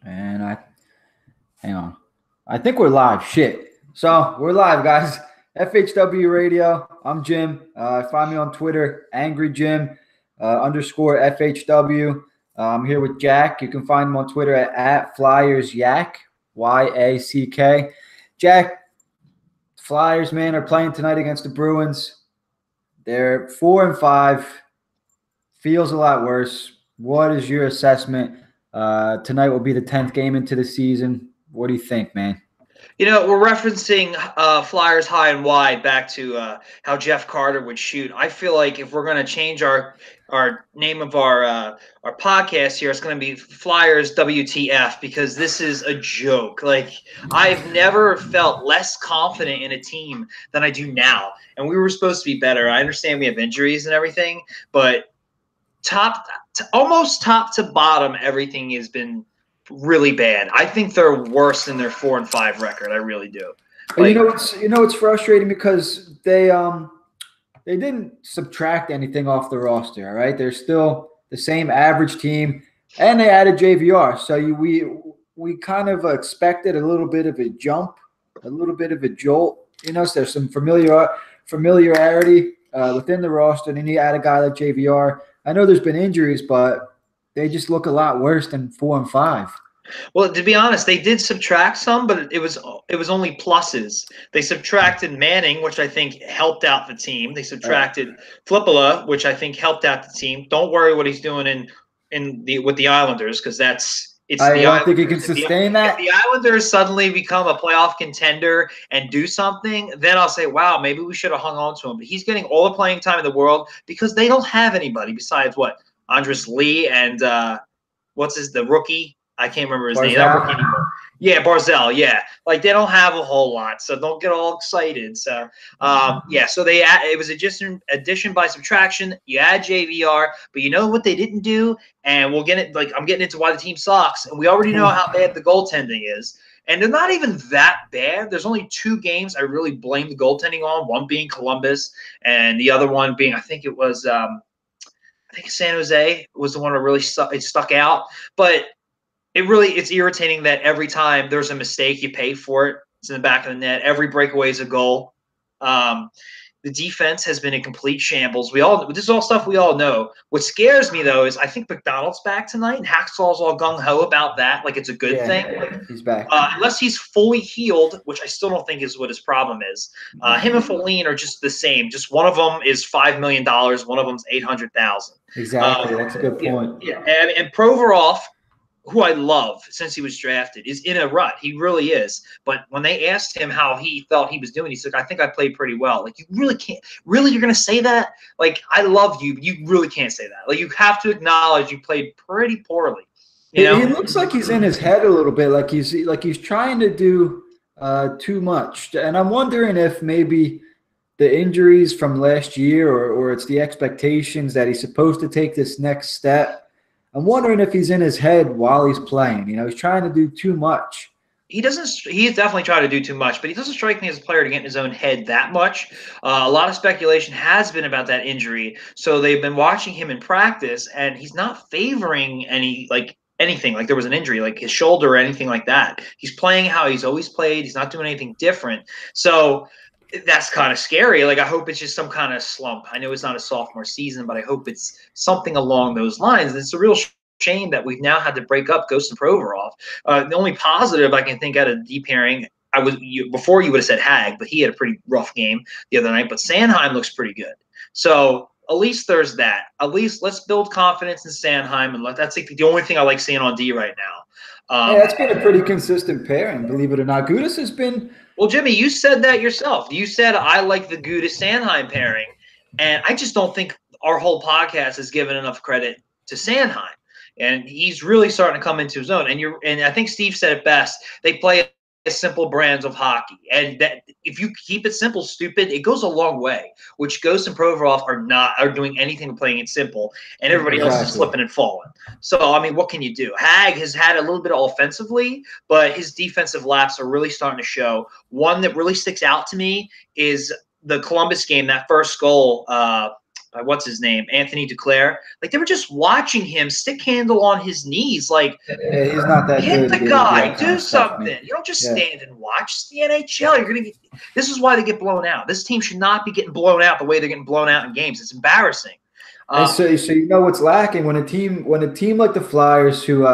And hang on. I think we're live. Shit. So we're live, guys. FHW Radio. I'm Jim. Find me on Twitter, Angry Jim _ FHW. I'm here with Jack. You can find him on Twitter at FlyersYack, YACK. Jack, Flyers, man, are playing tonight against the Bruins. They're 4-5. Feels a lot worse. What is your assessment? Tonight will be the 10th game into the season. What do you think, man? You know, we're referencing Flyers high and wide back to how Jeff Carter would shoot. I feel like if we're going to change our name of our podcast here, it's going to be Flyers WTF, because this is a joke. Like, I've never felt less confident in a team than I do now. And we were supposed to be better. I understand we have injuries and everything, but almost top to bottom, everything has been really bad. I think they're worse than their 4-5 record. I really do. Like, it's frustrating because they didn't subtract anything off the roster. All right, they're still the same average team, and they added JVR. So we kind of expected a little bit of a jump, a little bit of a jolt. So there's some familiarity within the roster. Then you add a guy like JVR. I know there's been injuries, but they just look a lot worse than 4-5. Well, to be honest, they did subtract some, but it was only pluses. They subtracted Manning, which I think helped out the team. They subtracted Flippola, which I think helped out the team. Don't worry what he's doing with the Islanders, because I don't think he can sustain that. If the Islanders suddenly become a playoff contender and do something, then I'll say, wow, maybe we should have hung on to him. But he's getting all the playing time in the world because they don't have anybody besides Andres Lee and the rookie? I can't remember his name. Not rookie anymore. Yeah, Barzell. Yeah, like they don't have a whole lot, so don't get all excited. So, so it was addition by subtraction. You add JVR, but you know what they didn't do, and we'll get it. Like, I'm getting into why the team sucks, and we already know how bad the goaltending is. And they're not even that bad. There's only 2 games I really blame the goaltending on. One being Columbus, and the other one being, I think San Jose was the one that really stuck out. But it's irritating that every time there's a mistake, you pay for it. It's in the back of the net. Every breakaway is a goal. The defense has been in complete shambles. This is all stuff we all know. What scares me, though, is I think McDonald's back tonight, and Hacksaw's all gung-ho about that, like it's a good thing. Like, he's back. Unless he's fully healed, which I still don't think is what his problem is. Him and Foligno are just the same. Just one of them is $5 million. One of them's $800,000. Exactly. That's a good point. Yeah. And Provorov, who I love since he was drafted, is in a rut. He really is. But when they asked him how he felt he was doing, he said, I think I played pretty well. Like, you really can't – really, you're going to say that? Like, I love you, but you really can't say that. Like, you have to acknowledge you played pretty poorly. He looks like he's in his head a little bit, like he's trying to do too much. And I'm wondering if maybe the injuries from last year or it's the expectations that he's supposed to take this next step. I'm wondering if he's in his head while he's playing. He's trying to do too much. He's definitely trying to do too much, but he doesn't strike me as a player to get in his own head that much. A lot of speculation has been about that injury. So they've been watching him in practice, and he's not favoring anything. Like there was an injury, like his shoulder or anything like that. He's playing how he's always played. He's not doing anything different. So that's kind of scary. Like, I hope it's just some kind of slump. I know it's not a sophomore season, but I hope it's something along those lines. It's a real shame that we've now had to break up Ghost and Provorov. The only positive I can think out of D pairing, before you would have said Hag, but he had a pretty rough game the other night. But Sanheim looks pretty good. So at least there's that. At least let's build confidence in Sanheim, and that's like the only thing I like seeing on D right now. It's been a pretty consistent pairing, believe it or not. Gudas has been. Well, Jimmy, you said that yourself. You said I like the Gudas-Sanheim pairing, and I just don't think our whole podcast has given enough credit to Sanheim. And he's really starting to come into his own. And I think Steve said it best. They play simple brands of hockey, and that if you keep it simple, stupid, it goes a long way. Which Ghost and Provorov are doing anything but playing it simple, and everybody else is slipping and falling. So I mean, what can you do? Hag has had a little bit offensively, but his defensive lapse are really starting to show. One that really sticks out to me is the Columbus game. That first goal, what's his name, Anthony Duclair. Like, they were just watching him stick handle on his knees. Like, Yeah, he's not that hit good. the guy, do something. You don't just stand and watch. It's the NHL. You're gonna get. This is why they get blown out. This team should not be getting blown out the way they're getting blown out in games. It's embarrassing. And so you know what's lacking when a team like the Flyers, who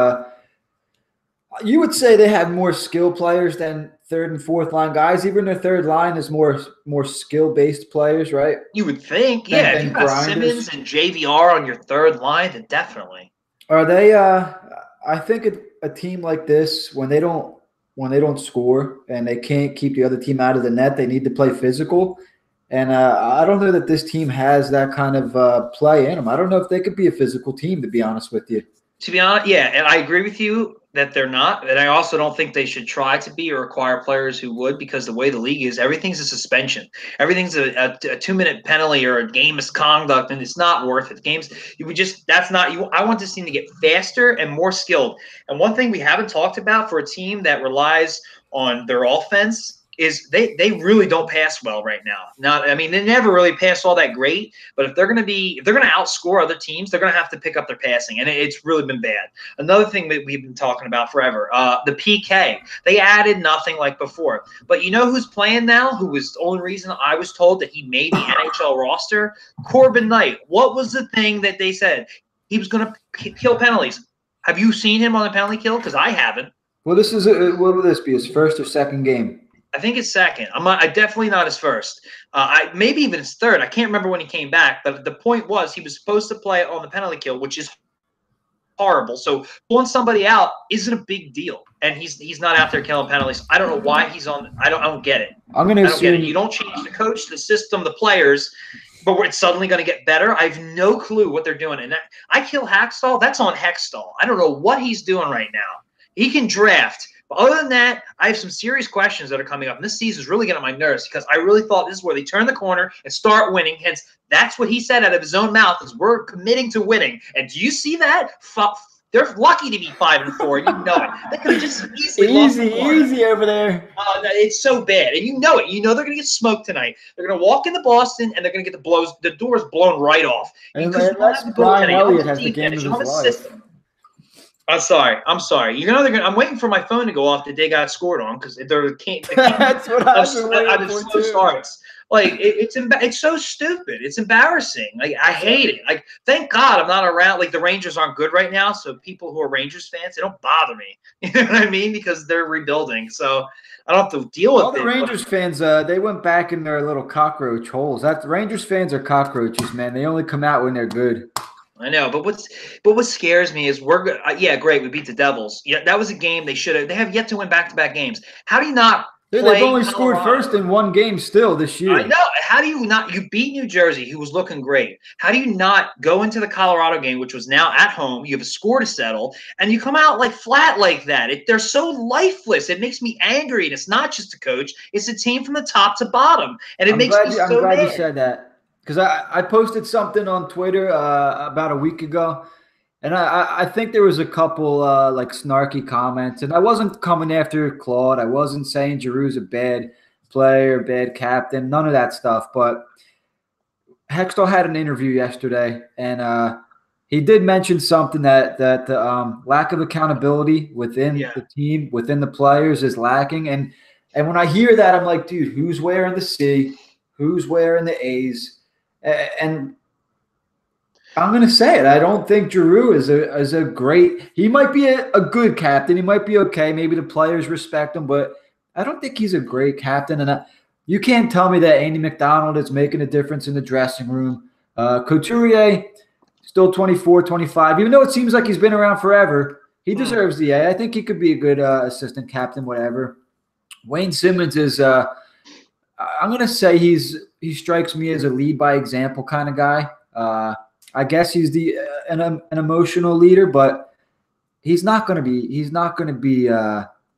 you would say they have more skill players than third and fourth line guys. Even their third line is more skill based players, right? You would think, yeah. If you've got Simmons and JVR on your third line, then definitely. Are they? I think a team like this, when they don't score and they can't keep the other team out of the net, they need to play physical. And I don't know that this team has that kind of play in them. I don't know if they could be a physical team, to be honest with you. To be honest, yeah, and I agree with you that they're not. And I also don't think they should try to be or acquire players who would, because the way the league is, everything's a suspension. Everything's a 2-minute penalty or a game misconduct, and it's not worth it. Games, that's not you. I want this team to get faster and more skilled. And one thing we haven't talked about for a team that relies on their offense is they really don't pass well right now. They never really pass all that great, but if they're going to outscore other teams, they're going to have to pick up their passing, and it's really been bad. Another thing that we've been talking about forever, the PK. They added nothing like before. But you know who's playing now, who was the only reason I was told that he made the NHL roster? Corbin Knight. What was the thing that they said? He was going to kill penalties. Have you seen him on the penalty kill? Because I haven't. Well, what will this be, his first or second game? I think it's second. I definitely not his first. Maybe even his third. I can't remember when he came back. But the point was, he was supposed to play on the penalty kill, which is horrible. So pulling somebody out isn't a big deal, and he's not out there killing penalties. I don't know why he's on. I don't get it. I don't get it. You don't change the coach, the system, the players, but it's suddenly going to get better. I have no clue what they're doing. And I kill Hackstall. That's on Hextall. I don't know what he's doing right now. He can draft. But other than that, I have some serious questions that are coming up. And this season is really getting on my nerves, because I really thought this is where they turn the corner and start winning. Hence, that's what he said out of his own mouth, is we're committing to winning. And do you see that? They're lucky to be 5-4. You know it. They could have just easily lost the corner. Easy over there. It's so bad. And you know it. You know they're going to get smoked tonight. They're going to walk into Boston, and they're going to get the doors blown right off. And unless Brian Elliott has the game of his life. I'm sorry. I'm waiting for my phone to go off the day got scored on, because that's what I've been waiting for too. Starts. Like it's so stupid. It's embarrassing. Like, I hate it. Like, thank God I'm not around. Like, the Rangers aren't good right now, so people who are Rangers fans, they don't bother me. You know what I mean? Because they're rebuilding, so I don't have to deal with it. All the Rangers fans, they went back in their little cockroach holes. Rangers fans are cockroaches, man. They only come out when they're good. I know, but what scares me is we're good. Yeah, great, we beat the Devils. Yeah, that was a game they should have. They have yet to win back-to-back games. How do you not? Dude, they've only scored first in one game still this year. I know. How do you not? You beat New Jersey, who was looking great. How do you not go into the Colorado game, which was now at home? You have a score to settle, and you come out like flat like that. They're so lifeless. It makes me angry, and it's not just a coach; it's a team from the top to bottom, and it makes me so mad. I'm glad you said that. Because I posted something on Twitter about a week ago, and I think there was a couple like snarky comments, and I wasn't coming after Claude. I wasn't saying Giroux's a bad player, bad captain, none of that stuff. But Hextall had an interview yesterday, and he did mention something that lack of accountability within the team, within the players, is lacking. And when I hear that, I'm like, dude, who's wearing the C? Who's wearing the A's? And I'm going to say it. I don't think Giroux is a great – he might be a good captain. He might be okay. Maybe the players respect him, but I don't think he's a great captain. And you can't tell me that Andy McDonald is making a difference in the dressing room. Couturier, still 24, 25. Even though it seems like he's been around forever, he deserves the A. I think he could be a good assistant captain, whatever. Wayne Simmons is I'm going to say he strikes me as a lead by example kind of guy. I guess he's an emotional leader, but he's not going to be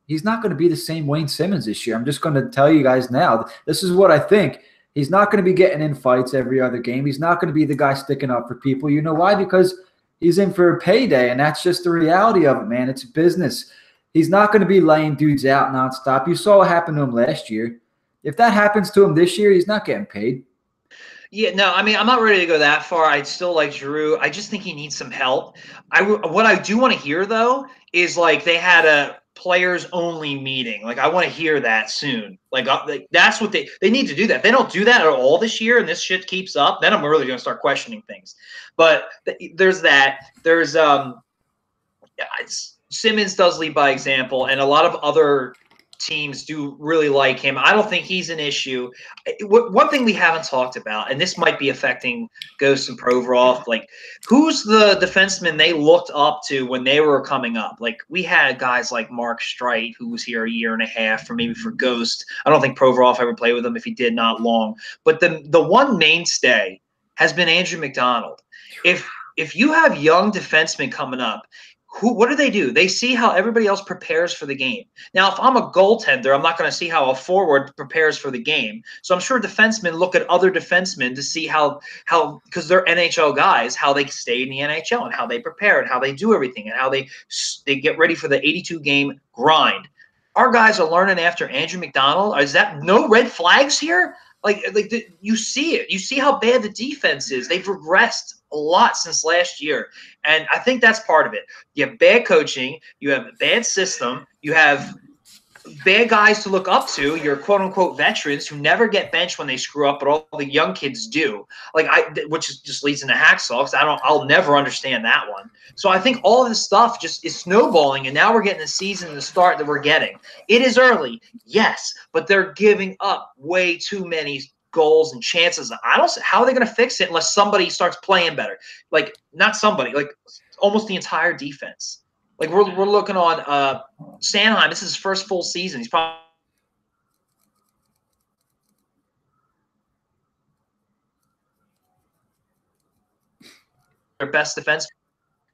the same Wayne Simmons this year. I'm just going to tell you guys now. This is what I think. He's not going to be getting in fights every other game. He's not going to be the guy sticking up for people. You know why? Because he's in for a payday, and that's just the reality of it, man. It's business. He's not going to be laying dudes out nonstop. You saw what happened to him last year. If that happens to him this year, he's not getting paid. Yeah, no, I mean, I'm not ready to go that far. I'd still like Giroux. I just think he needs some help. What I do want to hear though is like they had a players only meeting. Like I want to hear that soon. Like that's what they need to do. That if they don't do that at all this year, and this shit keeps up, then I'm really going to start questioning things. But there's that. There's Simmons does lead by example, and a lot of other teams do really like him. I don't think he's an issue. One thing we haven't talked about, and this might be affecting Ghost and Provorov, like who's the defenseman they looked up to when they were coming up? Like we had guys like Mark Streit, who was here a year and a half, for Ghost. I don't think Provorov ever played with him. If he did, not long. But the one mainstay has been Andrew McDonald. If you have young defensemen coming up, what do? They see how everybody else prepares for the game. Now, if I'm a goaltender, I'm not going to see how a forward prepares for the game. So I'm sure defensemen look at other defensemen to see how because they're NHL guys, how they stay in the NHL and how they prepare and how they do everything and how they get ready for the 82-game grind. Our guys are learning after Andrew McDonald. Is that no red flags here? You see it. You see how bad the defense is. They've regressed a lot since last year. And I think that's part of it. You have bad coaching. You have a bad system. You have bad guys to look up to. Your quote-unquote veterans who never get benched when they screw up, but all the young kids do. Which just leads into Hacksaw, because I'll never understand that one. So I think all of this stuff just is snowballing, and now we're getting the season to start that we're getting. It is early, yes, but they're giving up way too many goals and chances. I don't see how are they going to fix it unless somebody starts playing better. Like not somebody, like almost the entire defense. Like we're looking on Sanheim. This is his first full season. He's probably their best defense.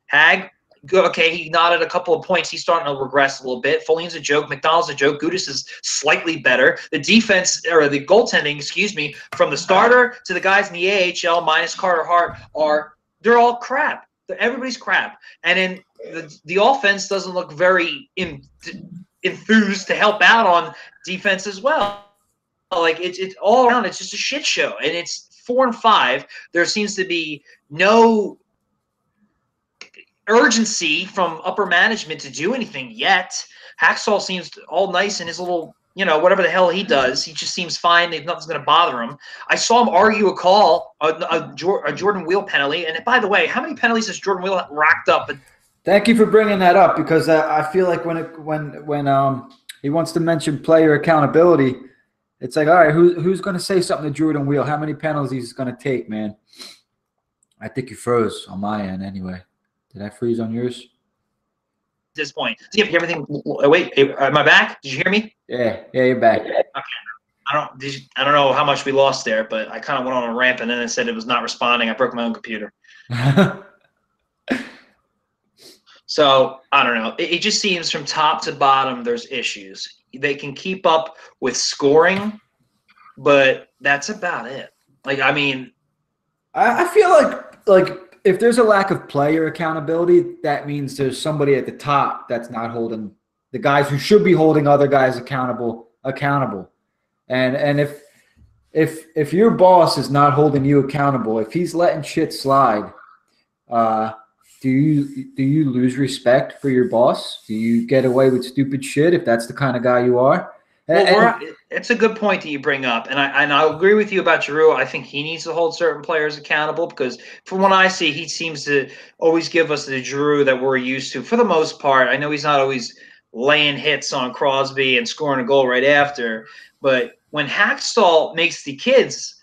Hag, okay, he nodded a couple of points. He's starting to regress a little bit. Foligno's a joke. McDonald's a joke. Gudis is slightly better. The defense, or the goaltending, excuse me, from the starter to the guys in the AHL minus Carter Hart they're all crap. Everybody's crap. And then the offense doesn't look very enthused to help out on defense as well. Like it's all around. It's just a shit show. And it's 4-5. There seems to be no urgency from upper management to do anything yet. Hacksaw seems all nice in his little, whatever the hell he does. He just seems fine. Nothing's going to bother him. I saw him argue a call, a Jordan Wheel penalty. And by the way, how many penalties has Jordan Wheel racked up? Thank you for bringing that up, because I feel like when he wants to mention player accountability, it's like, all right, who's going to say something to Jordan Wheel? How many penalties he's going to take, man? I think you froze on my end anyway. Did I freeze on yours? At this point, see if everything. Wait, am I back? Did you hear me? Yeah, you're back. Okay. I don't know how much we lost there, but I kind of went on a rant and then it said it was not responding. I broke my own computer. So I don't know. It just seems from top to bottom there's issues. They can keep up with scoring, but that's about it. Like, I mean, I feel like if there's a lack of player accountability, that means there's somebody at the top that's not holding the guys who should be holding other guys accountable. And if your boss is not holding you accountable, if he's letting shit slide, do you lose respect for your boss? Do you get away with stupid shit if that's the kind of guy you are? It's a good point that you bring up, and I'll agree with you about Giroux. I think he needs to hold certain players accountable, because from what I see, he seems to always give us the Giroux that we're used to for the most part. I know he's not always laying hits on Crosby and scoring a goal right after, but when Hacksaw makes the kids,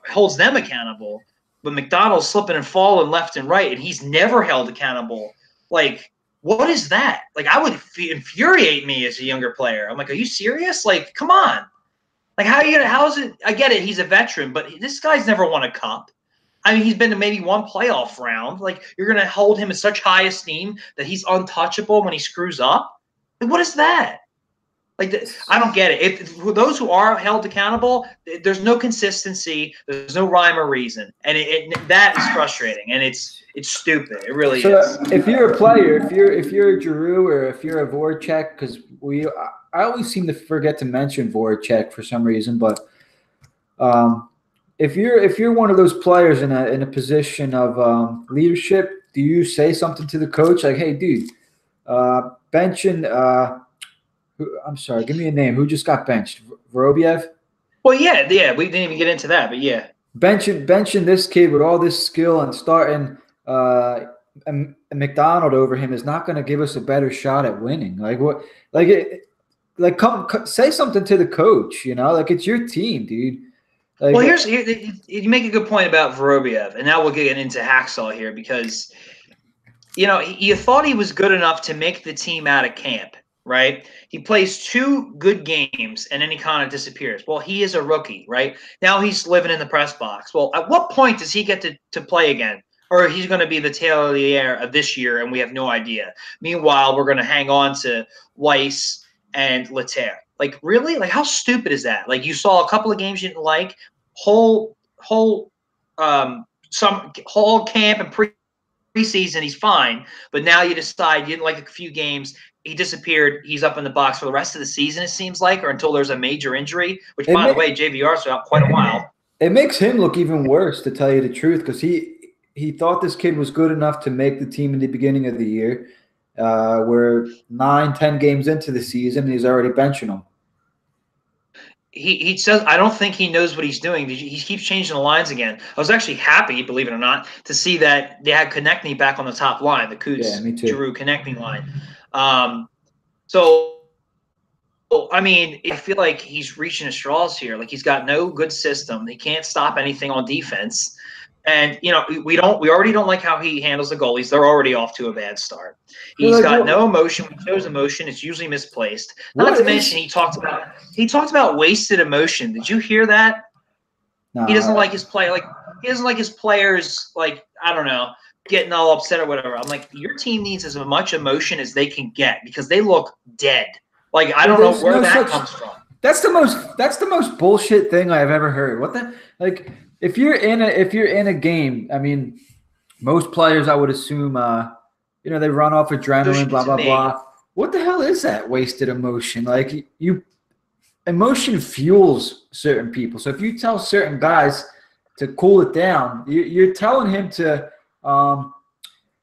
holds them accountable, but McDonald's slipping and falling left and right, and he's never held accountable, like, what is that? Like, I would infuriate me as a younger player. I'm like, are you serious? Like, come on. Like, how is it? I get it. He's a veteran, but this guy's never won a cup. I mean, he's been to maybe one playoff round. Like, you're going to hold him in such high esteem that he's untouchable when he screws up? Like, what is that? Like, I don't get it. If those who are held accountable, there's no consistency. There's no rhyme or reason. And that is frustrating. And it's stupid. It really is. If you're a player, if you're a Giroux or if you're a Voracek, because I always seem to forget to mention Voracek for some reason, but if you're one of those players in a position of leadership, do you say something to the coach like, "Hey, dude, benching I'm sorry, give me a name. Who just got benched? Vorobiev? Well, yeah, we didn't even get into that, but yeah. Benching this kid with all this skill and starting a McDonald over him is not going to give us a better shot at winning. Like what? Come say something to the coach. Like it's your team, dude. Like, well, you make a good point about Vorobiev, and now we'll get into Hacksaw here because you thought he was good enough to make the team out of camp. Right? He plays 2 good games and then he kind of disappears. Well, he is a rookie, right? Now he's living in the press box. Well, at what point does he get to play again? Or he's going to be the tail of the air of this year and we have no idea. Meanwhile, we're going to hang on to Weiss and Leterre. Like, really? Like, how stupid is that? Like, you saw a couple of games you didn't like, whole camp and preseason, he's fine. But now you decide you didn't like a few games. He disappeared. He's up in the box for the rest of the season, it seems like, or until there's a major injury, which, by the way, JVR's out quite a while. It makes him look even worse, to tell you the truth, because he thought this kid was good enough to make the team in the beginning of the year. We're 9-10 games into the season, and he's already benching him. He says, I don't think he knows what he's doing. He keeps changing the lines again. I was actually happy, believe it or not, to see that they had Konechny back on the top line, the Coots, Giroux Konechny line. So, I mean, I feel like he's reaching his straws here. Like, he's got no good system. He can't stop anything on defense. And, we already don't like how he handles the goalies. They're already off to a bad start. He's got no emotion. When he shows emotion, it's usually misplaced. Not to mention, he talked about wasted emotion. Did you hear that? No. He doesn't like his play. Like, he doesn't like his players, like, I don't know, getting all upset or whatever. I'm like, your team needs as much emotion as they can get because they look dead. Like, I don't know where that comes from. That's the most bullshit thing I've ever heard. What the like? If you're in a game, I mean, most players I would assume, they run off adrenaline, blah blah blah. What the hell is that wasted emotion? Like emotion fuels certain people. So if you tell certain guys to cool it down, you're telling him to.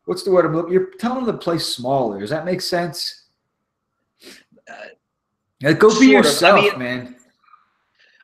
What's the word I'm looking? You're telling them to play smaller. Does that make sense? Go be yourself, man.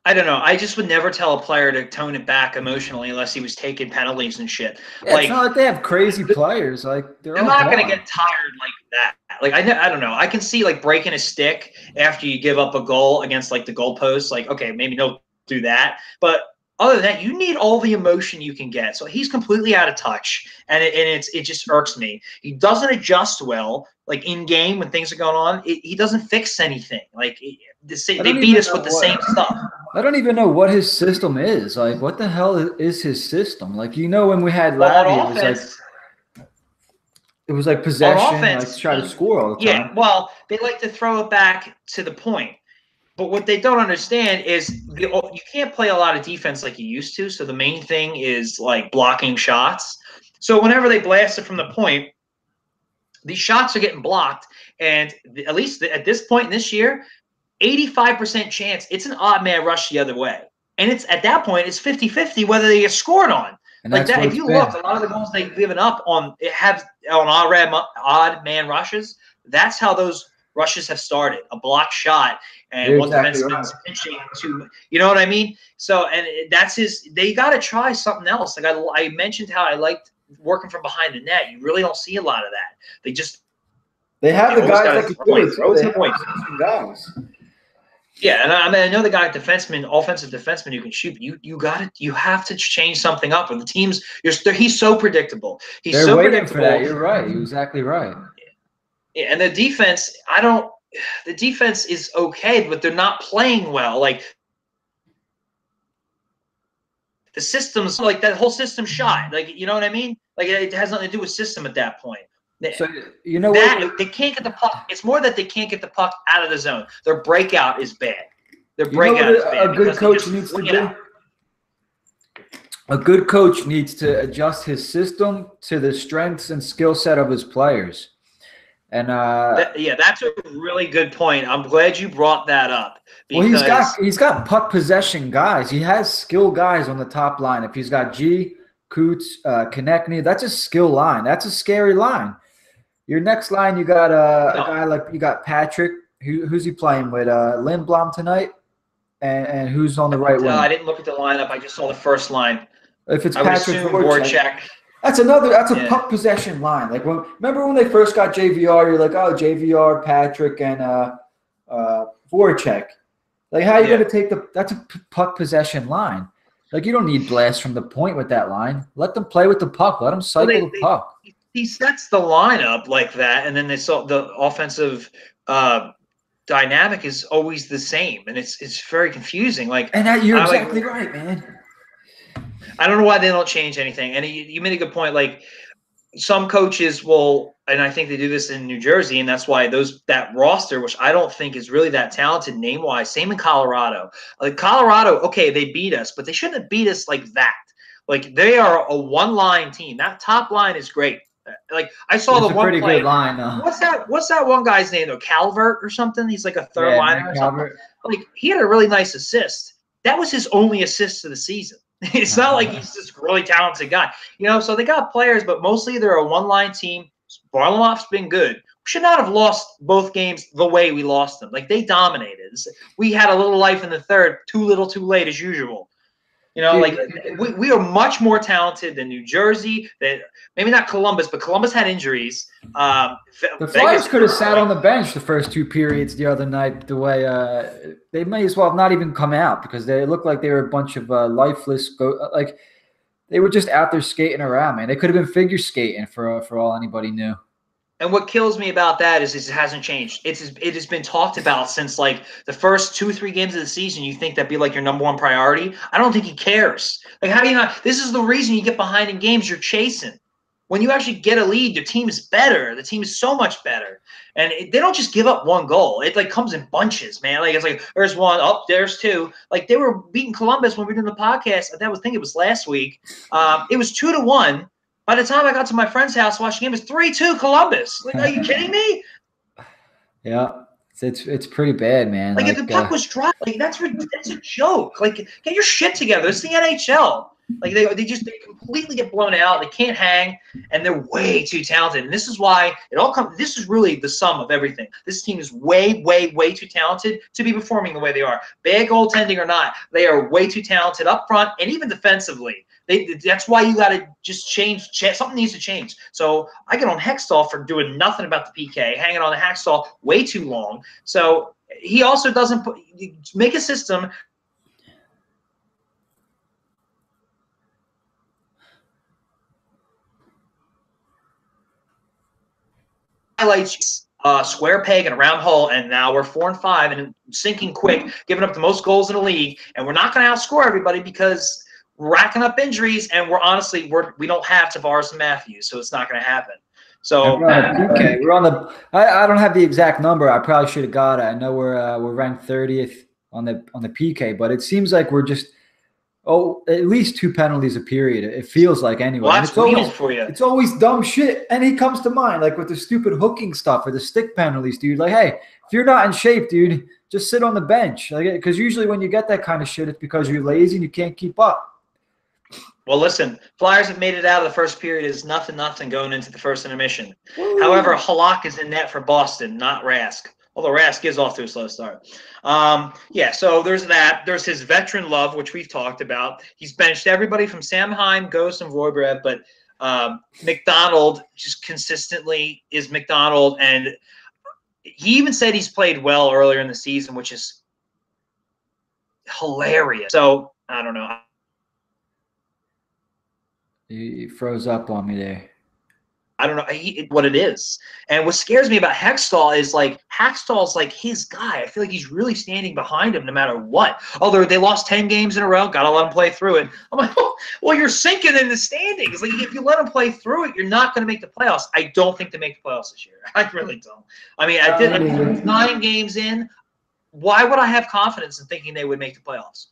I don't know. I just would never tell a player to tone it back emotionally unless he was taking penalties and shit. Yeah, like, it's not like they have crazy players. Like they're not going to get tired like that. Like I don't know. I can see like breaking a stick after you give up a goal against like the goalpost. Like, okay, maybe don't do that, but. Other than that, you need all the emotion you can get. So he's completely out of touch, and it just irks me. He doesn't adjust well, like in game when things are going on. He doesn't fix anything. Like they beat us with the same stuff. I don't even know what his system is. Like, what the hell is his system? Like, when we had Lavi, it was like possession, offense, like try to score all the time. Yeah, well, they like to throw it back to the point. But what they don't understand is you can't play a lot of defense like you used to. So the main thing is like blocking shots. So whenever they blast it from the point, these shots are getting blocked. And at least at this point in this year, 85% chance it's an odd man rush the other way. And it's at that point, it's 50-50 whether they get scored on. And like that, if you look, a lot of the goals they've given up on odd man rushes, that's how those rushes have started. A block shot. And one defenseman's pitching to, you know what I mean? So, and they got to try something else. Like I mentioned how I liked working from behind the net. You really don't see a lot of that. They have the guys that can throw it. Guys. Yeah, and I know the guy, offensive defenseman who can shoot. You have to change something up. Or the teams, he's so predictable. They're so predictable. For that. You're right. You're exactly right. Yeah, and the defense, the defense is okay, but they're not playing well. Like the system's like that whole system shot. Like, you know what I mean? Like it has nothing to do with system at that point. So they can't get the puck. It's more that they can't get the puck out of the zone. Their breakout is bad. Their breakout is bad. A good coach needs to do. A good coach needs to adjust his system to the strengths and skill set of his players. And that's a really good point. I'm glad you brought that up. Well, he's got puck possession guys. He has skill guys on the top line. If he's got G, Coots, Konechny, that's a skill line. That's a scary line. Your next line, you got a guy like you got Patrick. Who's he playing with? Lindblom tonight, and who's on the right wing? I didn't look at the lineup. I just saw the first line. If it's I Patrick Voracek. That's a puck possession line. Like remember when they first got JVR, you're like, oh, JVR, Patrick, and Voracek. Like how are you going to take that's a puck possession line. Like you don't need blast from the point with that line. Let them play with the puck. Let them cycle the puck. He sets the lineup like that, and then they saw the offensive dynamic is always the same, and it's very confusing. Like, and you're exactly right, man. I don't know why they don't change anything. And you made a good point. Like some coaches will, and I think they do this in New Jersey, and that's why that roster, which I don't think is really that talented name wise. Same in Colorado. Like Colorado, okay, they beat us, but they shouldn't have beat us like that. Like they are a one-line team. That top line is great. Like I saw the one pretty play. Good line. What's that one guy's name though? Calvert or something? He's like a third liner or something. Like he had a really nice assist. That was his only assist of the season. It's not like he's this really talented guy, So they got players, but mostly they're a one-line team. Varlamov's been good. We should not have lost both games the way we lost them. Like they dominated. We had a little life in the third, too little, too late as usual. Like we are much more talented than New Jersey. That maybe not Columbus, but Columbus had injuries. The Flyers could have sat on the bench the first two periods the other night. The way they may as well have not even come out because they looked like they were a bunch of lifeless. Like they were just out there skating around, man. They could have been figure skating for all anybody knew. And what kills me about that is it hasn't changed. It has been talked about since like the first 2-3 games of the season. You think that'd be like your number one priority? I don't think he cares. Like how do you not? This is the reason you get behind in games. You're chasing. When you actually get a lead, your team is better. The team is so much better, and they don't just give up one goal. It like comes in bunches, man. Like it's like there's one, there's two. Like they were beating Columbus when we were doing the podcast. I think it was last week. It was 2-1. By the time I got to my friend's house watching him, it was 3-2 Columbus. Like, are you kidding me? Yeah, it's pretty bad, man. Like if the puck was dropped, like that's a joke. Like get your shit together. It's the NHL. Like they completely get blown out. They can't hang, and they're way too talented. And this is why it all comes. This is really the sum of everything. This team is way, way, way too talented to be performing the way they are. Bad goaltending or not, they are way too talented up front and even defensively. That's why you got to just change. Something needs to change. So I get on Hextall for doing nothing about the PK, hanging on the Hextall way too long. So he also doesn't make a system. Highlights square peg and a round hole, and now we're 4-5 and sinking quick, giving up the most goals in the league, and we're not going to outscore everybody because we're racking up injuries, and we don't have Tavares and Matthews, so it's not going to happen. So we're on the. I don't have the exact number. I probably should have got it. I know we're ranked 30th on the PK, but it seems like we're just at least 2 penalties a period. It feels like anyway. Well, that's always for you. It's always dumb shit, and he comes to mind like with the stupid hooking stuff or the stick penalties, dude. Like, hey, if you're not in shape, dude, just sit on the bench. Like, because usually when you get that kind of shit, it's because you're lazy and you can't keep up. Well, listen, Flyers have made it out of the first period. It's 0-0 going into the first intermission. Woo. However, Halak is in net for Boston, not Rask. Although Rask is off to a slow start. So there's that. There's his veteran love, which we've talked about. He's benched everybody from Samheim, Ghost, and Voibrev, but McDonald just consistently is McDonald. And he even said he's played well earlier in the season, which is hilarious. So, I don't know. He froze up on me there. I don't know what it is. And what scares me about Hextall is like Hextall's like his guy. I feel like he's really standing behind him no matter what. Although they lost 10 games in a row, got to let him play through it. I'm like, well, you're sinking in the standings. Like if you let him play through it, you're not going to make the playoffs. I don't think they make the playoffs this year. I really don't. I mean, I did 9 games in. Why would I have confidence in thinking they would make the playoffs?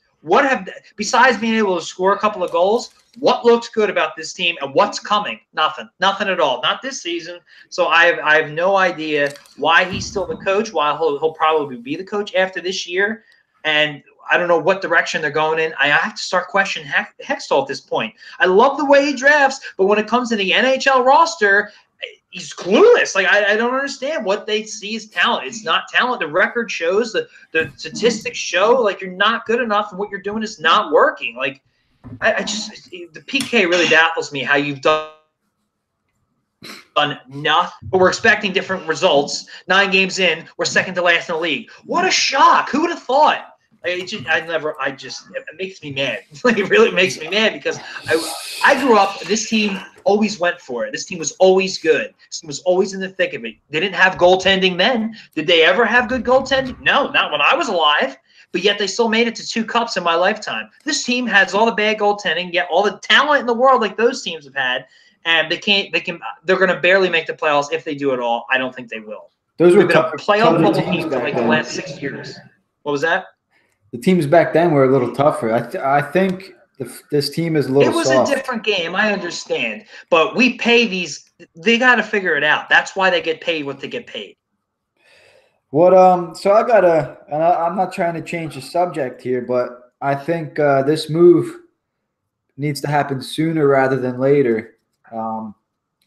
besides being able to score a couple of goals, what looks good about this team and what's coming? Nothing at all. Not this season. So I have no idea why he's still the coach. Why he'll probably be the coach after this year, and I don't know what direction they're going in. I have to start questioning Hextall at this point. I love the way he drafts, but when it comes to the NHL roster, he's clueless. Like, I don't understand what they see as talent. It's not talent. The record shows, the statistics show, like, you're not good enough and what you're doing is not working. Like, the PK really baffles me how you've done nothing, but we're expecting different results. 9 games in, we're second to last in the league. What a shock. Who would have thought? It makes me mad. Like, it really makes me mad because I grew up, this team always went for it. This team was always good. This team was always in the thick of it. They didn't have goaltending then. Did they ever have good goaltending? No, not when I was alive. But yet they still made it to 2 cups in my lifetime. This team has all the bad goaltending, yet all the talent in the world like those teams have had, and they're going to barely make the playoffs if they do it all. I don't think they will. Those were playoff bubble teams for like the last 6 years. What was that? The teams back then were a little tougher. I think this team is a little soft. It was a different game. I understand. But we pay these – they got to figure it out. That's why they get paid what they get paid. So I got and I'm not trying to change the subject here, but I think this move needs to happen sooner rather than later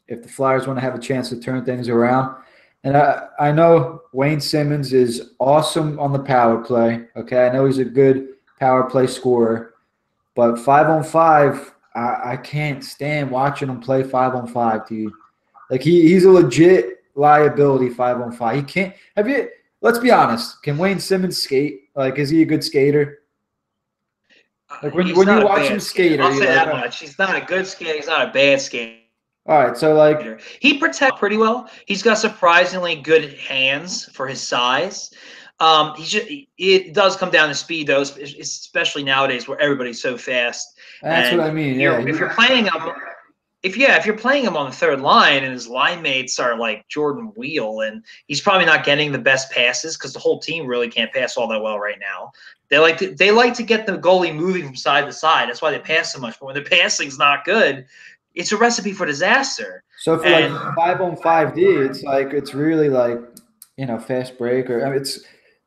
if the Flyers want to have a chance to turn things around. And I know Wayne Simmons is awesome on the power play. Okay, I know he's a good power play scorer, but 5-on-5, I can't stand watching him play 5-on-5, dude. Like he's a legit liability 5-on-5. He can't. Let's be honest. Can Wayne Simmons skate? Like, is he a good skater? Like when you watch him skate, I'll say that much. He's not a good skater. He's not a bad skater. All right, so like he protects pretty well. He's got surprisingly good hands for his size. It does come down to speed though, especially nowadays where everybody's so fast. That's what I mean. Yeah. If you're playing him, if you're playing him on the third line and his line mates are like Jordan Wheel, and he's probably not getting the best passes because the whole team really can't pass all that well right now. They like to get the goalie moving from side to side. That's why they pass so much. But when the passing's not good, it's a recipe for disaster. So for like 5-on-5D, it's really like, fast break or it's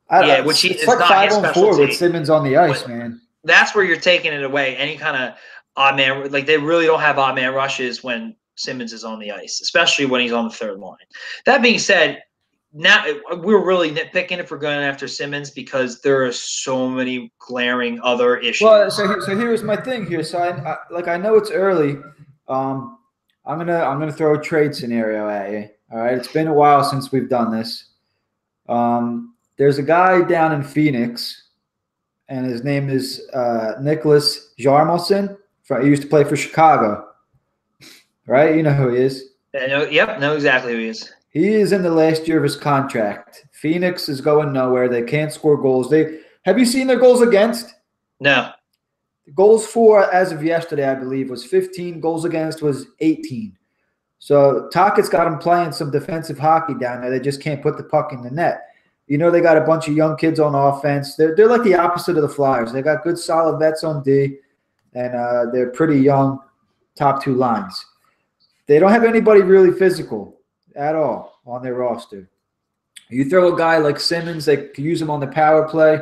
like 5-on-4 with Simmons on the ice, man. That's where you're taking it away. Any kind of odd man, like they really don't have odd man rushes when Simmons is on the ice, especially when he's on the third line. That being said, now we're really nitpicking if we're going after Simmons because there are so many glaring other issues. Well, so here's my thing here. So I know it's early. I'm gonna throw a trade scenario at you. All right, it's been a while since we've done this. There's a guy down in Phoenix, and his name is Nicholas Jarmelson. He used to play for Chicago, right? You know who he is. Know exactly who he is. He is in the last year of his contract. Phoenix is going nowhere. They can't score goals. Have you seen their goals against? No. The goals for, as of yesterday, I believe, was 15. Goals against was 18. So Tockett's got them playing some defensive hockey down there. They just can't put the puck in the net. They got a bunch of young kids on offense. They're like the opposite of the Flyers. They got good, solid vets on D, and they're pretty young, top 2 lines. They don't have anybody really physical at all on their roster. You throw a guy like Simmons, they can use him on the power play.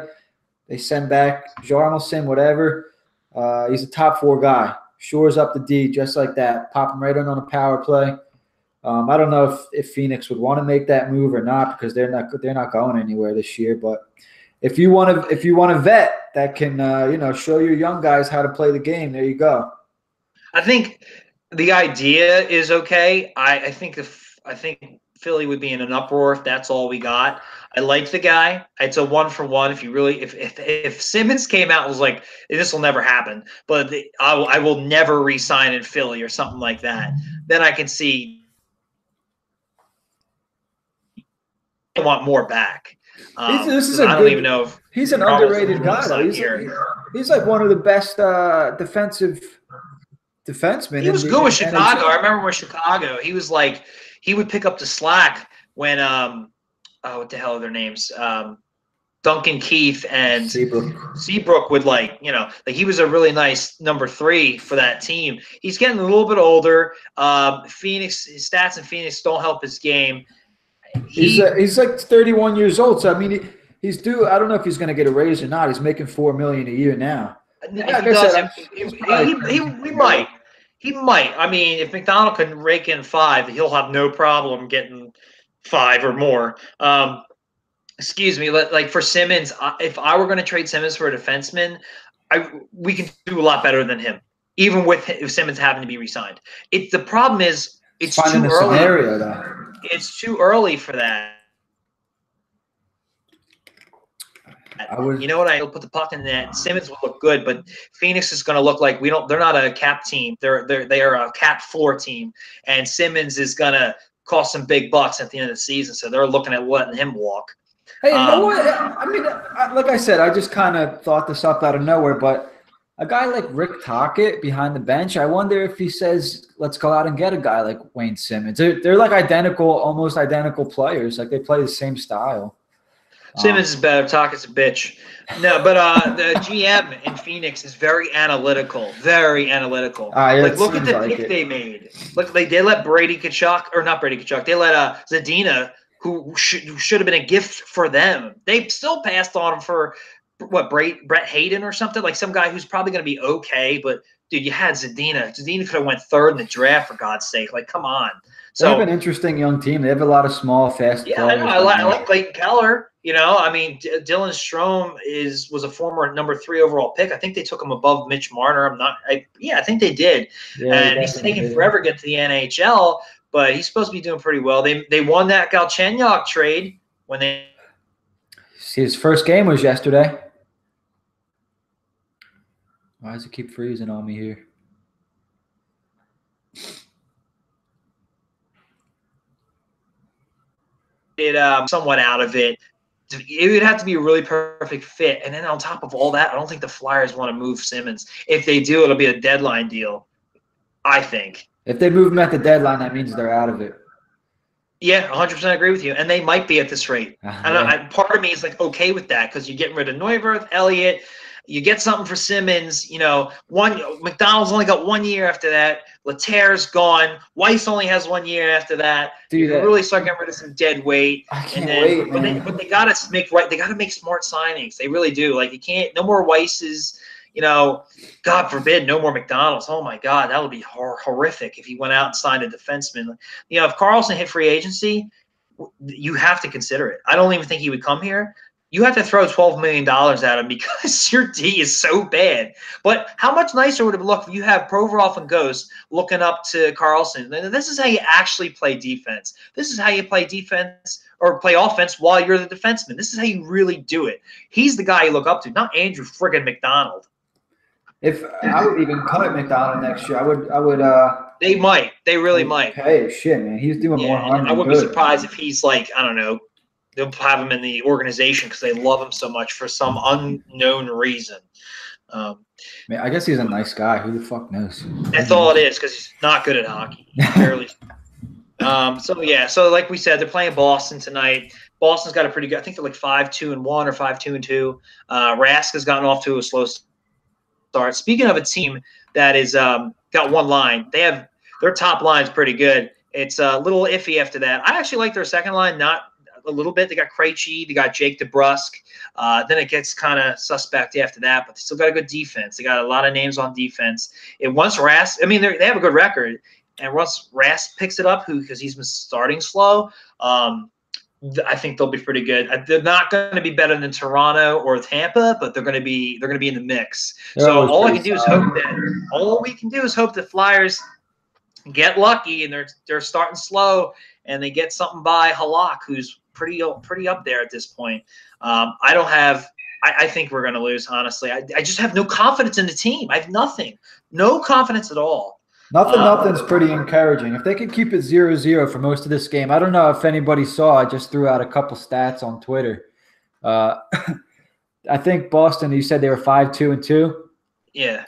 They send back Jarmelson, whatever. He's a top 4 guy. Shores up the D just like that. Pop him right in on a power play. I don't know if Phoenix would want to make that move or not because they're not going anywhere this year. But if you want a vet that can show your young guys how to play the game, there you go. I think the idea is okay. I think Philly would be in an uproar if that's all we got. I like the guy. It's a 1-for-1. If Simmons came out and was like, this will never happen, but I will never re-sign in Philly or something like that, then I can see I want more back. I don't even know if he's an underrated guy. He's like one of the best defensive defensemen. He was good with Chicago. I remember with Chicago, he was like he would pick up the slack when what the hell are their names? Duncan Keith and Seabrook would he was a really nice number 3 for that team. He's getting a little bit older. Phoenix, his stats in Phoenix don't help his game. He's like 31 years old, so I mean he's due. I don't know if he's going to get a raise or not. He's making $4 million a year now. He might. He might. I mean, if McDonald can rake in 5, he'll have no problem getting 5 or more. Excuse me. Like for Simmons, if I were going to trade Simmons for a defenseman, we can do a lot better than him, even with Simmons having to be re-signed. The problem is it's too early. Scenario, though. It's too early for that. You know what? I'll put the puck in the net. Simmons will look good, but Phoenix is going to look like they're not a cap team. They are a cap 4 team, and Simmons is going to cost some big bucks at the end of the season. So they're looking at letting him walk. Hey, you know what? I mean, like I said, I just kind of thought this up out of nowhere, but a guy like Rick Tocchet behind the bench, I wonder if he says, let's go out and get a guy like Wayne Simmons. They're like almost identical players. Like they play the same style. Simmons is better. Tocchett's a bitch. No, but the GM in Phoenix is very analytical. Very analytical. Look at the pick they made. Look, they let Brady Tkachuk, or not Brady Tkachuk. They let Zadina, who should have been a gift for them. They still passed on him for Brett Hayden or something, like some guy who's probably going to be okay. But dude, you had Zadina. Zadina could have went 3rd in the draft, for God's sake. Like, come on. So they have an interesting young team. They have a lot of small, fast players. I know. I like Clayton Keller. I mean, Dylan Strome was a former number 3 overall pick. I think they took him above Mitch Marner. I think they did. Yeah, and he's taking forever to get to the NHL, but he's supposed to be doing pretty well. They won that Galchenyuk trade when they. His first game was yesterday. Why does it keep freezing on me here? Somewhat out of it. It would have to be a really perfect fit. And then on top of all that, I don't think the Flyers want to move Simmons. If they do, it'll be a deadline deal, I think. If they move him at the deadline, that means they're out of it. Yeah, 100% agree with you. And they might be at this rate. Part of me is like okay with that because you're getting rid of Neuwirth, Elliott. You get something for Simmons. McDonald's only got 1 year after that. Letaire's gone. Weiss only has 1 year after that. You can really start getting rid of some dead weight. I can't wait, man. But they gotta make right. They gotta make smart signings. They really do. Like you can't. No more Weisses. God forbid, no more McDonald's. Oh my God, that would be horrific if he went out and signed a defenseman. If Carlson hit free agency, you have to consider it. I don't even think he would come here. You have to throw $12 million at him because your D is so bad. But how much nicer would it look if you have Provorov and Ghost looking up to Carlson? This is how you actually play defense. This is how you play defense or play offense while you're the defenseman. This is how you really do it. He's the guy you look up to, not Andrew friggin' McDonald. If I would even cut McDonald next year, I would. They might. They really might. Hey, shit, man. He's doing more harm than good. I wouldn't be surprised if he's like, I don't know, they'll have him in the organization because they love him so much for some unknown reason. Man, I guess he's a nice guy. Who the fuck knows? That's all it is because he's not good at hockey. Barely. So like we said, they're playing Boston tonight. Boston's got a pretty good. I think they're like 5-2-1 or 5-2-2. Rask has gotten off to a slow start. Speaking of a team that is got one line, their top line's pretty good. It's a little iffy after that. I actually like their second line, not a little bit. They got Krejci, they got Jake DeBrusk. Then it gets kind of suspect after that, but they still got a good defense. They got a lot of names on defense. Once Rask, I mean, they have a good record, and once Rask picks it up, because he's been starting slow, I think they'll be pretty good. They're not going to be better than Toronto or Tampa, but they're going to be in the mix. So all we can do is hope the Flyers get lucky and they're starting slow and they get something by Halak, who's pretty up there at this point. I think we're going to lose, honestly. I just have no confidence in the team. I have no confidence at all. Nothing's pretty encouraging. If they could keep it 0-0 for most of this game, I don't know if anybody saw. I just threw out a couple stats on Twitter. I think Boston, you said they were 5-2-2? Yeah.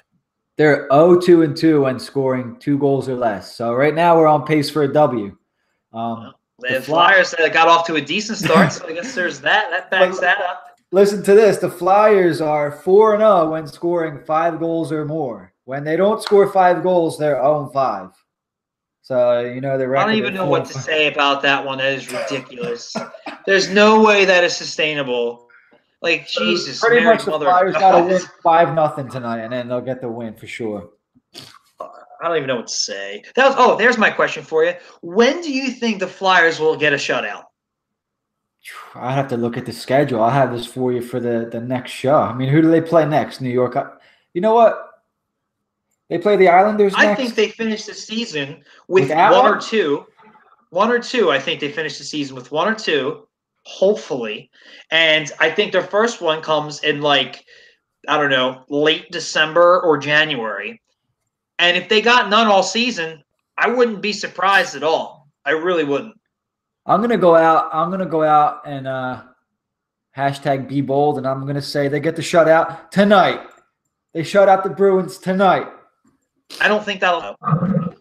They're 0-2-2 when scoring 2 goals or less. So right now we're on pace for a W. The Flyers got off to a decent start, so I guess there's that. That backs that up. Listen to this. The Flyers are 4-0 when scoring 5 goals or more. When they don't score 5 goals, they're 0-5. So, you know, the record. I don't even know what to say about that one. That is ridiculous. There's no way that is sustainable. Like, Jesus, pretty Mary, much the mother Flyers of got to God. win 5-0 tonight, and then they'll get the win for sure. I don't even know what to say. There's my question for you. When do you think the Flyers will get a shutout? I have to look at the schedule. I'll have this for you for the next show. I mean, who do they play next? New York. You know what? They play the Islanders next. I think they finish the season with one or two. One or two. I think they finish the season with 1 or 2, hopefully. And I think their first one comes in, like, I don't know, late December or January. And if they got none all season, I wouldn't be surprised at all. I really wouldn't. I'm gonna go out and hashtag be bold, and I'm gonna say they get the shutout tonight. They shut out the Bruins tonight. I don't think that'll happen.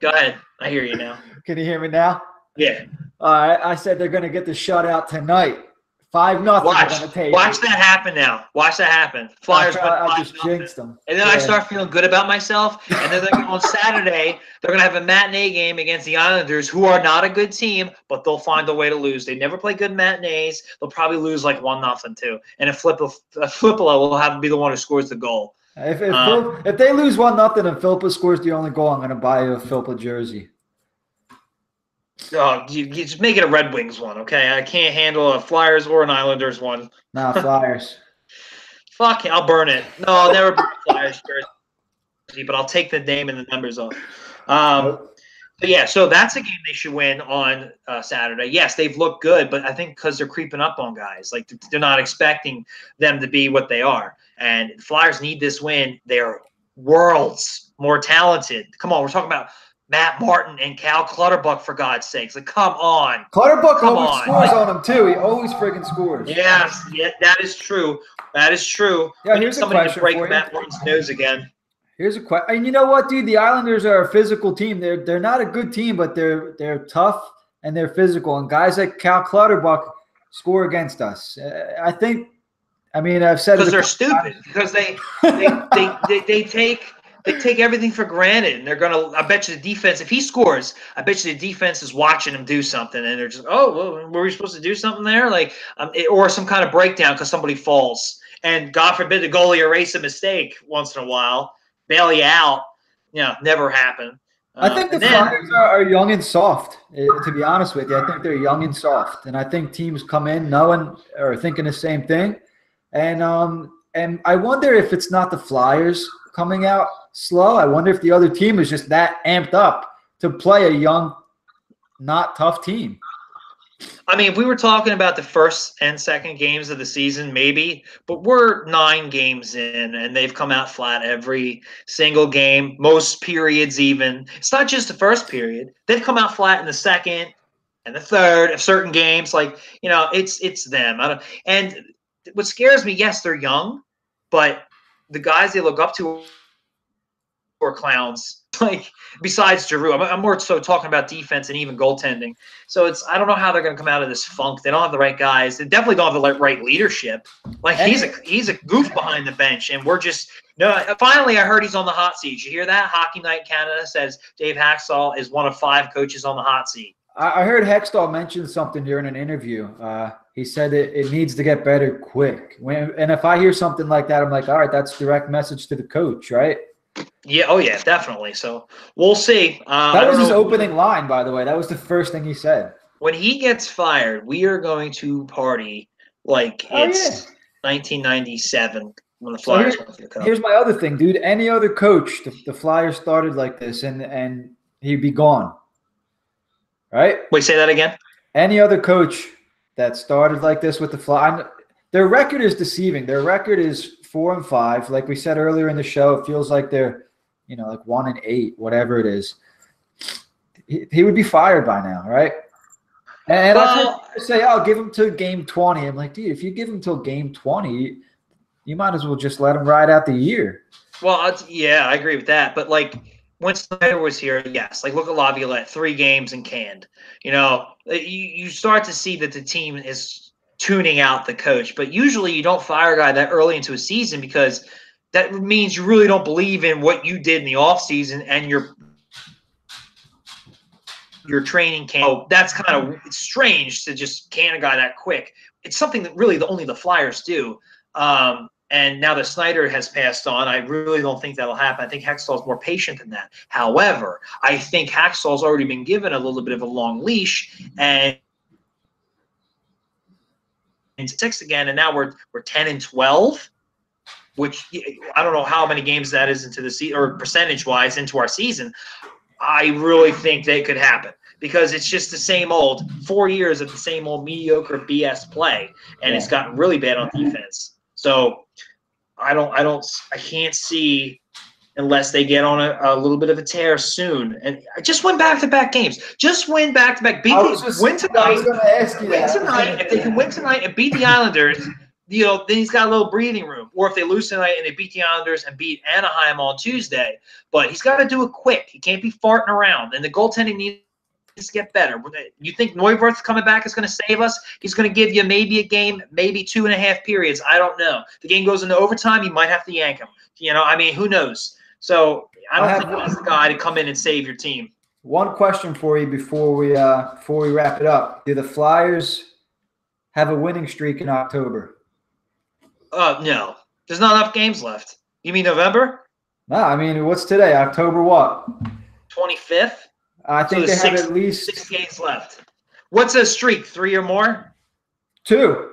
Go ahead. I hear you now. Can you hear me now? Yeah. All right. I said they're gonna get the shutout tonight. 5-0. Watch that happen now. Watch that happen. Flyers win 5-0. I just jinxed them. And then I start feeling good about myself. And then on Saturday, they're going to have a matinee game against the Islanders, who are not a good team, but they'll find a way to lose. They never play good matinees. They'll probably lose like 1-0 too. And Flippola will have to be the one who scores the goal. If they lose 1-0 and Philppa scores the only goal, I'm going to buy you a Philppa jersey. Oh, you just make it a Red Wings one, okay? I can't handle a Flyers or an Islanders one. Nah, Flyers. Fuck it, I'll burn it. No, I'll never burn a Flyers jersey, but I'll take the name and the numbers off. So that's a game they should win on Saturday. Yes, they've looked good, but I think because they're creeping up on guys. Like, they're not expecting them to be what they are. And the Flyers need this win. They're worlds more talented. Come on, we're talking about Matt Martin and Cal Clutterbuck, for God's sakes. Like, come on. Clutterbuck always scores on him, too. He always friggin' scores. Yes, yeah, that is true. That is true. Yeah, here's a question to break for you. Matt Martin's nose again. Here's a question. And you know what, dude? The Islanders are a physical team. They're not a good team, but they're tough and they're physical. And guys like Cal Clutterbuck score against us. I've said it because they're stupid. Because they take everything for granted, and they're gonna. I bet you the defense. If he scores, I bet you the defense is watching him do something, and they're just, oh, well, were we supposed to do something there? Like, or some kind of breakdown because somebody falls, and God forbid the goalie erase a mistake once in a while, bail you out. Never happen. I think the Flyers are young and soft. To be honest with you, I think they're young and soft, and I think teams come in knowing or thinking the same thing, and I wonder if it's not the Flyers coming out slow. I wonder if the other team is just that amped up to play a young, not tough team. I mean, if we were talking about the first and second games of the season, maybe, but we're 9 games in, and they've come out flat every single game, most periods even. It's not just the first period. They've come out flat in the second and the third of certain games. Like, it's them. And what scares me, yes, they're young, but the guys they look up to are clowns. Like, besides Giroux, I'm more so talking about defense and even goaltending. So I don't know how they're going to come out of this funk. They don't have the right guys. They definitely don't have the right leadership. Like, he's a goof behind the bench, and we're just finally, I heard he's on the hot seat. Did you hear that? Hockey Night Canada says Dave Haxtell is one of 5 coaches on the hot seat. I heard Hextall mention something during an interview. He said it needs to get better quick. And if I hear something like that, I'm like, all right, that's direct message to the coach, right? Yeah. Oh, yeah, definitely. So we'll see. That was his opening line, by the way. That was the first thing he said. When he gets fired, we are going to party like it's 1997 when the Flyers went for the Cup. Here's my other thing, dude. Any other coach, the Flyers started like this, and he'd be gone. Right? Wait, say that again? Any other coach that started like this with the Flyers, their record is deceiving. Their record is 4-5. Like we said earlier in the show, it feels like they're, like 1-8, whatever it is. He would be fired by now, right? And I say, I'll give him to game 20. I'm like, dude, if you give him till game 20, you might as well just let him ride out the year. Well, I agree with that. But, like, when Snyder was here, yes. Like, look at Laviolette, 3 games and canned. You start to see that the team is tuning out the coach. But usually you don't fire a guy that early into a season because that means you really don't believe in what you did in the offseason and your training camp. That's kind of strange to just can a guy that quick. It's something that really only the Flyers do. And now that Snyder has passed on, I really don't think that'll happen. I think Hextall's more patient than that. However, I think Hextall's already been given a little bit of a long leash, and 6 again, and now we're 10-12, which I don't know how many games that is into the season or percentage-wise into our season. I really think they could happen because it's just the same old 4 years of the same old mediocre BS play, and it's gotten really bad on defense. So I can't see unless they get on a little bit of a tear soon. And I just win back-to-back games. Just win back-to-back. Win tonight. If they can win tonight and beat the Islanders, then he's got a little breathing room. Or if they lose tonight and they beat the Islanders and beat Anaheim on Tuesday. But he's got to do it quick. He can't be farting around. And the goaltending needs to get better. You think Neuwirth coming back is going to save us? He's going to give you maybe a game, maybe 2.5 periods. I don't know. The game goes into overtime, you might have to yank him. Who knows? So I don't think he's the guy to come in and save your team. One question for you before we wrap it up. Do the Flyers have a winning streak in October? No. There's not enough games left. You mean November? No, I mean, what's today? October what? 25th? I think they have at least 6 games left. What's a streak? 3 or more? 2.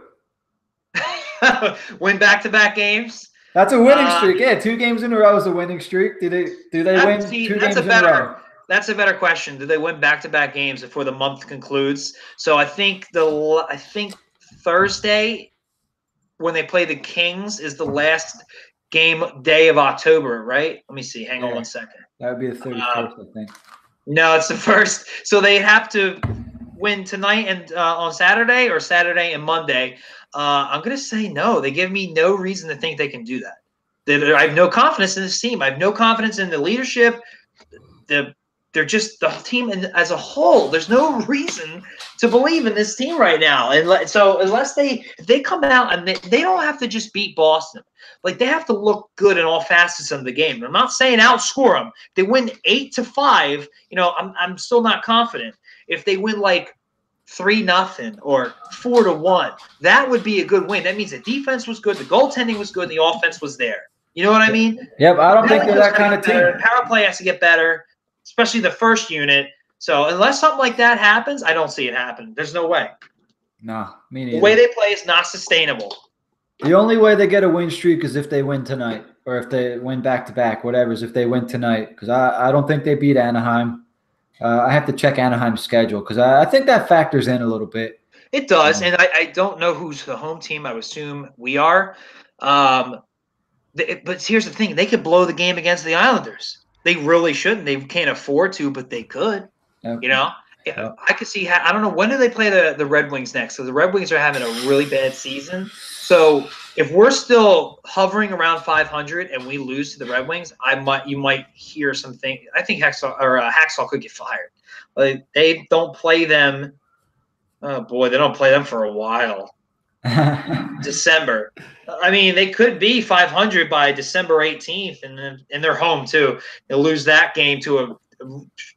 Win back-to-back games? That's a winning streak. Yeah, 2 games in a row is a winning streak. Do they win 2 games in a row? That's a better question. Do they win back-to-back games before the month concludes? So I think Thursday when they play the Kings is the last game day of October, right? Let me see. Hang on 1 second. That would be the 31st, I think. No, it's the first. So they have to win tonight and on Saturday or Saturday and Monday. I'm going to say no. They give me no reason to think they can do that. I have no confidence in this team. I have no confidence in the leadership. They're just the team as a whole. There's no reason to believe in this team right now. And so unless if they come out and they don't have to just beat Boston. Like they have to look good in all facets of the game. I'm not saying outscore them. If they win 8-5, I'm still not confident. If they win like 3-0 or 4-1, that would be a good win. That means the defense was good, the goaltending was good, the offense was there. You know what I mean? Yep, I don't think they're that kind of team. Power play has to get better, especially the first unit. So unless something like that happens, I don't see it happen. There's no way. No, me neither. The way they play is not sustainable. The only way they get a win streak is if they win tonight or if they win back-to-back, whatever, is if they win tonight. Because I don't think they beat Anaheim. I have to check Anaheim's schedule because I think that factors in a little bit. It does, and I don't know who's the home team. I would assume we are. But here's the thing. They could blow the game against the Islanders. They really shouldn't. They can't afford to, but they could. Okay. I could see – I don't know. When do they play the Red Wings next? So the Red Wings are having a really bad season. So if we're still hovering around 500 and we lose to the Red Wings, you might hear something. I think Hacksaw could get fired. They don't play them. Oh boy, they don't play them for a while. December. I mean, they could be 500 by December 18th, and they're home too. They'll lose that game to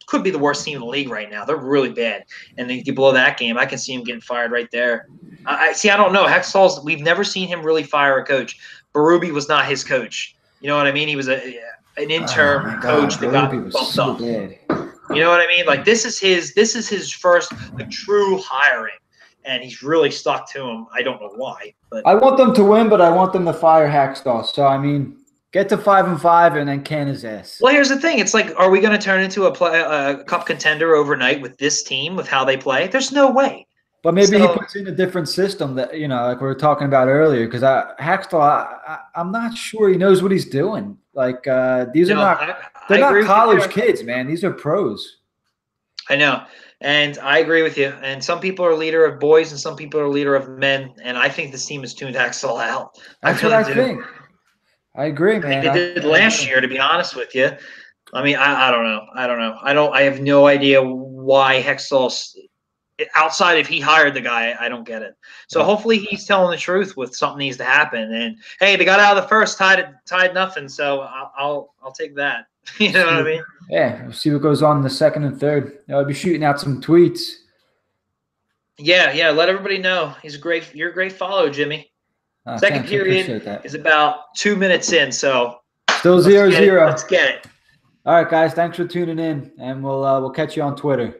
could be the worst team in the league right now. They're really bad, and if you blow that game, I can see him getting fired right there. I don't know. Hextall's. We've never seen him really fire a coach. Berube was not his coach. You know what I mean? He was an interim coach that got bumped up. Bad. You know what I mean? Like this is his first true hiring, and he's really stuck to him. I don't know why, but I want them to win, but I want them to fire Hextall. So I mean, get to 5-5 and then can his ass. Well, here's the thing. It's like, are we going to turn into a cup contender overnight with this team, with how they play? There's no way. But maybe he puts in a different system that, like we were talking about earlier, because Hextall, I'm not sure he knows what he's doing. Like, they're not college kids, man. These are pros. I know. And I agree with you. And some people are leader of boys and some people are leader of men. And I think this team has tuned Hextall out. That's what I think. I agree, man. They did last year, to be honest with you. I mean, I don't know. I have no idea why Hextall outside if he hired the guy, I don't get it. So hopefully he's telling the truth with something needs to happen. And hey, they got out of the first tied nothing, so I'll take that. You know what I mean? Yeah, we'll see what goes on in the second and third. I'll be shooting out some tweets. Yeah. Let everybody know you're a great follow, Jimmy. Second period is about 2 minutes in, so still 0-0. Let's get it. All right, guys. Thanks for tuning in, and we'll catch you on Twitter.